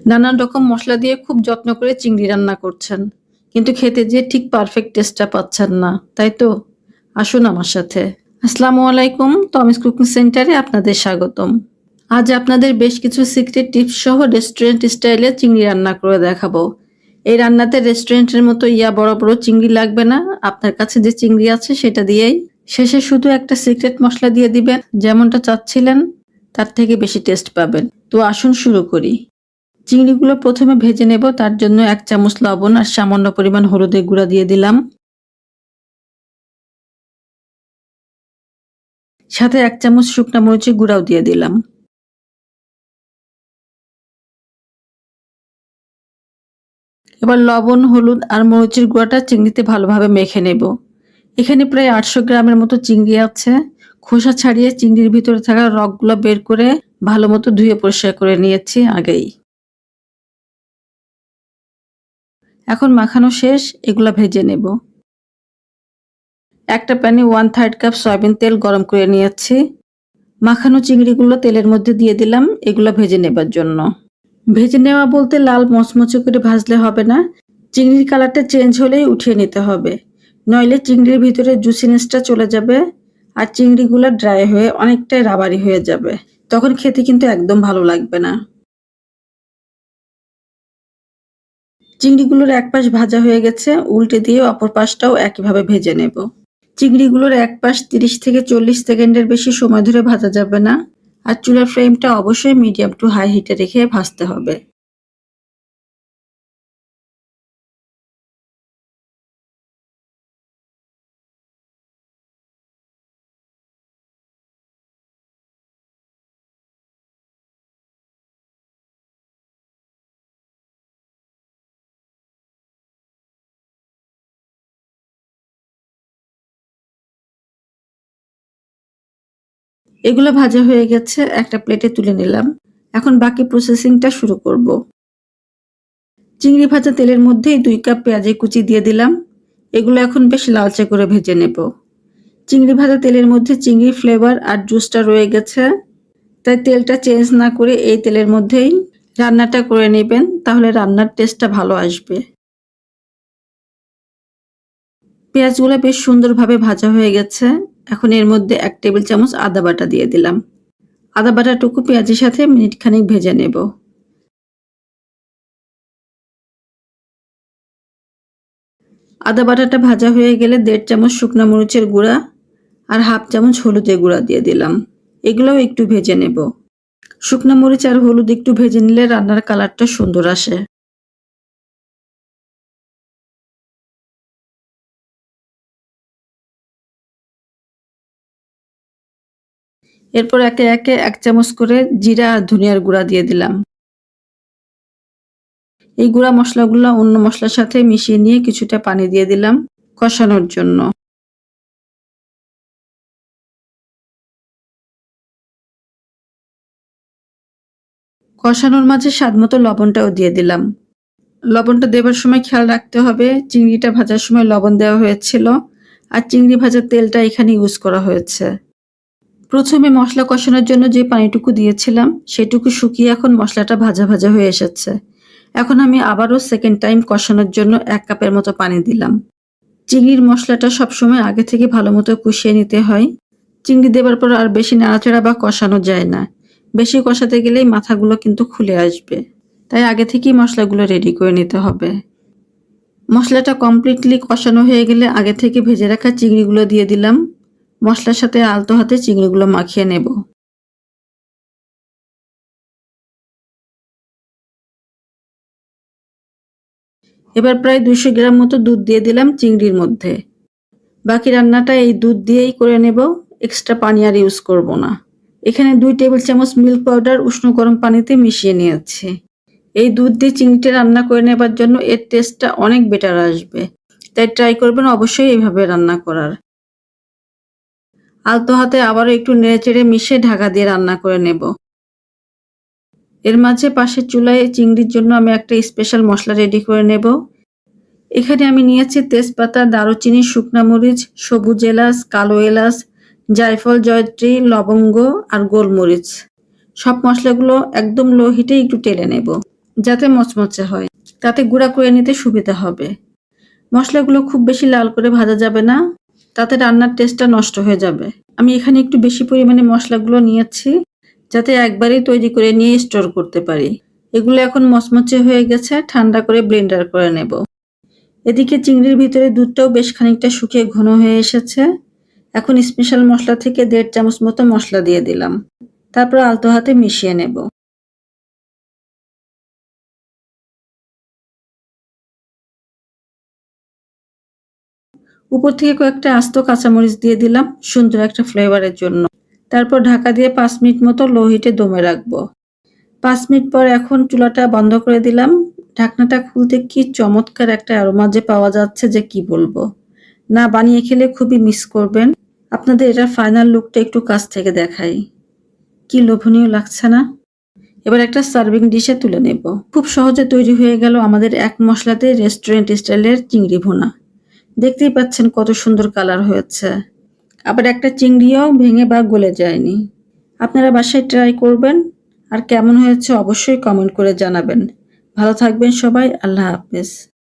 নানান রকম মসলা দিয়ে খুব যত্ন করে চিংড়ি রান্না করছেন, কিন্তু খেতে যেয়ে ঠিক পারফেক্ট টেস্টটা পাচ্ছেন না, তাই তো? আসুন আমার সাথে। আসসালামু আলাইকুম, টমিস কুকিং সেন্টারে আপনাদের স্বাগতম। আজ আপনাদের বেশ কিছু সিক্রেট টিপস সহ রেস্টুরেন্ট স্টাইলে চিংড়ি রান্না করে দেখাবো। এই রান্নাতে রেস্টুরেন্টের মতো বড় বড় চিংড়ি লাগবে না, আপনার কাছে যে চিংড়ি আছে সেটা দিয়েই। শেষে শুধু একটা সিক্রেট মশলা দিয়ে দিবেন, যেমনটা চাচ্ছিলেন তার থেকে বেশি টেস্ট পাবেন। তো আসুন শুরু করি। চিংড়িগুলো প্রথমে ভেজে নেব, তার জন্য 1 চামচ লবণ আর সামান্য পরিমাণ হলুদের গুঁড়া দিয়ে দিলাম। সাথে 1 চামচ শুকনা মরিচের গুঁড়াও দিয়ে দিলাম। এবার লবণ, হলুদ আর মরিচের গুঁড়াটা চিংড়িতে ভালোভাবে মেখে নেব। এখানে প্রায় 800 গ্রামের মতো চিংড়ি আছে। খোসা ছাড়িয়ে চিংড়ির ভিতরে থাকা রগগুলো বের করে ভালো মতো ধুয়ে পরিষ্কার করে নিয়েছি আগেই। এখন মাখানো শেষ, এগুলা ভেজে নেব। একটা প্যানে 1/3 কাপ সয়াবিন তেল গরম করে নিয়েছি। মাখানো চিংড়িগুলো তেলের মধ্যে দিয়ে দিলাম, এগুলো ভেজে নেবার জন্য। ভেজে নেওয়া বলতে লাল মচমচে করে ভাজলে হবে না, চিংড়ির কালারটা চেঞ্জ হলেই উঠিয়ে নিতে হবে, নইলে চিংড়ির ভিতরে জুসিনেসটা চলে যাবে আর চিংড়িগুলো ড্রাই হয়ে অনেকটাই রাবারি হয়ে যাবে, তখন খেতে কিন্তু একদম ভালো লাগবে না। চিংড়িগুলোর এক পাশ ভাজা হয়ে গেছে, উল্টে দিয়ে অপর পাশটাও একইভাবে ভেজে নেব। চিংড়িগুলোর এক পাশ 30 থেকে 40 সেকেন্ডের বেশি সময় ধরে ভাজা যাবে না, আর চুলার ফ্লেমটা অবশ্যই মিডিয়াম টু হাই হিটে রেখে ভাজতে হবে। এগুলো ভাজা হয়ে গেছে, একটা প্লেটে তুলে নিলাম। এখন বাকি প্রসেসিংটা শুরু করব। চিংড়ি ভাজা তেলের মধ্যেই 2 কাপ পেঁয়াজের কুচি দিয়ে দিলাম। এগুলো এখন বেশ লালচে করে ভেজে নেব। চিংড়ি ভাজা তেলের মধ্যে চিংড়ির ফ্লেভার আর জুসটা রয়ে গেছে, তাই তেলটা চেঞ্জ না করে এই তেলের মধ্যেই রান্নাটা করে নেবেন, তাহলে রান্নার টেস্টটা ভালো আসবে। পেঁয়াজগুলো বেশ সুন্দরভাবে ভাজা হয়ে গেছে। এখন এর মধ্যে 1 টেবিল চামচ আদা বাটা দিয়ে দিলাম। আদা বাটাটুকু পেঁয়াজের সাথে মিনিট খানেক ভেজে নেব। আদা বাটাটা ভাজা হয়ে গেলে 1.5 চামচ শুকনা মরিচের গুঁড়া আর 1/2 চামচ হলুদের গুঁড়া দিয়ে দিলাম। এগুলোও একটু ভেজে নেব। শুকনা মরিচ আর হলুদ একটু ভেজে নিলে রান্নার কালারটা সুন্দর আসে। এরপর একে একে 1 চামচ করে জিরা আর ধনিয়ার গুঁড়া দিয়ে দিলাম। এই গুঁড়া মশলাগুলো অন্য মশলার সাথে মিশিয়ে নিয়ে কিছুটা পানি দিয়ে দিলাম কষানোর জন্য। কষানোর মাঝে স্বাদমতো লবণটাও দিয়ে দিলাম। লবণটা দেবার সময় খেয়াল রাখতে হবে, চিংড়িটা ভাজার সময় লবণ দেওয়া হয়েছিল আর চিংড়ি ভাজার তেলটা এখানে ইউজ করা হয়েছে। প্রথমে মশলা কষানোর জন্য যে পানিটুকু দিয়েছিলাম সেটুকু শুকিয়ে এখন মশলাটা ভাজা ভাজা হয়ে এসেছে। এখন আমি আবারও সেকেন্ড টাইম কষানোর জন্য 1 কাপের মতো পানি দিলাম। চিংড়ির মশলাটা সবসময় আগে থেকে ভালো মতো কষিয়ে নিতে হয়। চিংড়ি দেবার পর আর বেশি নাড়াচাড়া বা কষানো যায় না। বেশি কষাতে গেলেই মাথাগুলো কিন্তু খুলে আসবে। তাই আগে থেকেই মশলাগুলো রেডি করে নিতে হবে। মশলাটা কমপ্লিটলি কষানো হয়ে গেলে আগে থেকে ভেজে রাখা চিংড়িগুলো দিয়ে দিলাম। মশলার সাথে আলতো হাতে চিংড়িগুলো মাখিয়ে নেব। এবার প্রায় 200 গ্রাম মতো দুধ দিয়ে দিলাম চিংড়ির মধ্যে। বাকি রান্নাটা এই দুধ দিয়েই করে নেব, এক্সট্রা পানি আর ইউজ করব না। এখানে 2 টেবিল চামচ মিল্ক পাউডার উষ্ণ গরম পানিতে মিশিয়ে নিয়েছি। এই দুধ দিয়ে চিংড়িটা রান্না করে নেবার জন্য এর টেস্টটা অনেক বেটার আসবে। তাই ট্রাই করবেন অবশ্যই এইভাবে রান্না করার। আলতো হাতে আবারও একটু নেড়েচেড়ে মিশিয়ে ঢাকা দিয়ে রান্না করে নেব। এর মাঝে পাশের চুলায় চিংড়ির জন্য আমি একটা স্পেশাল মশলা রেডি করে নেব। এখানে আমি নিয়েছি তেজপাতা, দারুচিনি, শুকনা মরিচ, সবুজ এলাচ, কালো এলাচ, জায়ফল, জয়ত্রী, লবঙ্গ আর গোলমরিচ। সব মশলাগুলো একদম লো হিটে একটু টেলে নেব। যাতে মচমচে হয়, তাতে গুঁড়া করে নিতে সুবিধা হবে। মশলাগুলো খুব বেশি লাল করে ভাজা যাবে না, তাতে রান্নার টেস্টটা নষ্ট হয়ে যাবে। আমি এখানে একটু বেশি পরিমাণে মশলাগুলো নিয়েছি, যাতে একবারেই তৈরি করে নিয়ে স্টোর করতে পারি। এগুলো এখন মচমচে হয়ে গেছে, ঠান্ডা করে ব্লেন্ডার করে নেব। এদিকে চিংড়ির ভিতরে দুধটাও বেশ খানিকটা শুকিয়ে ঘন হয়ে এসেছে। এখন স্পেশাল মশলা থেকে 1.5 চামচ মতো মশলা দিয়ে দিলাম। তারপর আলতো হাতে মিশিয়ে নেব। উপর থেকে কয়েকটা আস্ত কাঁচামরিচ দিয়ে দিলাম সুন্দর একটা ফ্লেভারের জন্য। তারপর ঢাকা দিয়ে 5 মিনিট মতো লো হিটে দমে রাখবো। 5 মিনিট পর এখন চুলাটা বন্ধ করে দিলাম। ঢাকনাটা খুলতে কি চমৎকার একটা অ্যারোমা যে পাওয়া যাচ্ছে যে কি বলবো। না বানিয়ে খেলে খুবই মিস করবেন। আপনাদের এটার ফাইনাল লুকটা একটু কাছ থেকে দেখাই। কি লোভনীয় লাগছে না? এবার একটা সার্ভিং ডিশে তুলে নেব। খুব সহজে তৈরি হয়ে গেল আমাদের এক মশলাতে রেস্টুরেন্ট স্টাইলের চিংড়ি ভুনা। দেখতেই পাচ্ছেন কত সুন্দর কালার হয়েছে। আবার একটা চিংড়িও ভেঙে বা গলে যায়নি। আপনারা বাসায় ট্রাই করবেন আর কেমন হয়েছে অবশ্যই কমেন্ট করে জানাবেন। ভালো থাকবেন সবাই। আল্লাহ হাফেজ।